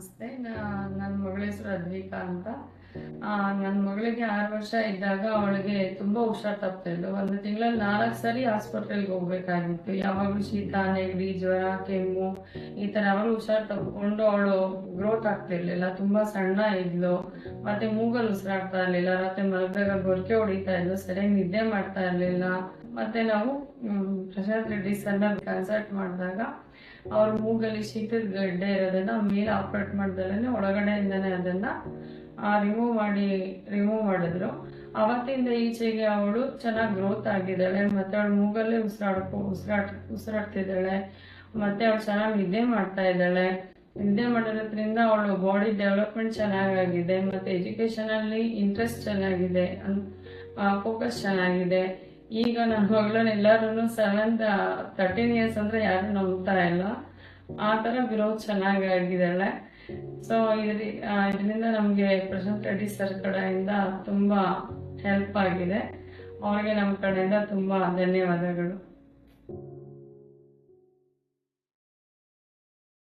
ನಮಸ್ತೆ. ನನ್ನ ಮಗಳ ಹೆಸರು ಅದ್ವಿಕಾ ಅಂತ. ನನ್ನ ಮಗಳಿಗೆ 6 ವರ್ಷ ಇದ್ದಾಗ ಅವಳಿಗೆ ತುಂಬಾ ಹುಷಾರ್ ತಪ್ತಾ ಇದ್ಲು. ಒಂದು ತಿಂಗಳಲ್ಲಿ 4 ಸರಿ ಹಾಸ್ಪಿಟಲ್ಗೆ ಹೋಗ್ಬೇಕಾಗಿತ್ತು. ಯಾವಾಗಲೂ ಶೀತ, ನೆಗಡಿ, ಜ್ವರ, ಕೆಮ್ಮು ಈ ತರ ಯಾವಾಗಲೂ ಹುಷಾರ್ ತಪ್ಪಿಕೊಂಡು ಅವಳು ಗ್ರೋತ್ ಆಗ್ತಿರ್ಲಿಲ್ಲ. ತುಂಬಾ ಸಣ್ಣ ಇದ್ಲು. ಮತ್ತೆ ಮೂಗಲ್ಲಿ ಉಸಿರಾಡ್ತಾ ಇರ್ಲಿಲ್ಲ. ರಾತ್ರಿ ಮಲಗಿದಾಗ ಗೊರಕೆ ಹೊಡಿತಾ ಇದ್ಲು. ಸರಿಯಾಗಿ ನಿದ್ದೆ ಮಾಡ್ತಾ ಇರ್ಲಿಲ್ಲ. ಮತ್ತೆ ನಾವು ಪ್ರಶಾಂತ್ ರೆಡ್ಡಿ ಸರ್ನ ಕನ್ಸಲ್ಟ್ ಮಾಡಿದಾಗ ಅವ್ರ ಮೂಗಲ್ಲಿ ಶೀತದ ಗಡ್ಡೆ ಇರೋದನ್ನ ಮೇಲೆ ಆಪರೇಟ್ ಮಾಡ್ದಲೇ ಒಳಗಡೆಯಿಂದನೇ ಅದನ್ನ ರಿಮೂವ್ ಮಾಡಿದ್ರು. ಅವತ್ತಿಂದ ಈಚೆಗೆ ಅವಳು ಚೆನ್ನಾಗಿ ಗ್ರೋತ್ ಆಗಿದ್ದಾಳೆ. ಮತ್ತೆ ಅವಳು ಮೂಗಲ್ಲೇ ಉಸಿರಾಡ್ತಿದ್ದಾಳೆ. ಮತ್ತೆ ಅವಳು ಚೆನ್ನಾಗಿ ನಿದ್ದೆ ಮಾಡ್ತಾ ಇದ್ದಾಳೆ. ನಿದ್ದೆ ಮಾಡಿರೋದ್ರಿಂದ ಅವಳು ಬಾಡಿ ಡೆವಲಪ್ಮೆಂಟ್ ಚೆನ್ನಾಗಿದೆ. ಮತ್ತೆ ಎಜುಕೇಶನ್ ಅಲ್ಲಿ ಇಂಟ್ರೆಸ್ಟ್ ಚೆನ್ನಾಗಿದೆ, ಫೋಕಸ್ ಚೆನ್ನಾಗಿದೆ. ಈಗ ನನ್ನ ಮಗಳನ್ನ ಎಲ್ಲರೂ 13 ಇಯರ್ಸ್ ಅಂದ್ರೆ ಯಾರು ನಂಬ್ತಾ ಇಲ್ಲ. ಆ ತರ ಗ್ರೋತ್ ಚೆನ್ನಾಗಿ ಆಗಿದ್ದಾಳೆ. ಸೊ ಇದರಿಂದ ನಮ್ಗೆ ಪ್ರಶಾಂತ್ ರೆಡ್ಡಿ ಸರ್ ಕಡೆಯಿಂದ ತುಂಬಾ ಹೆಲ್ಪ್ ಆಗಿದೆ. ಅವ್ರಿಗೆ ನಮ್ಮ ಕಡೆಯಿಂದ ತುಂಬಾ ಧನ್ಯವಾದಗಳು.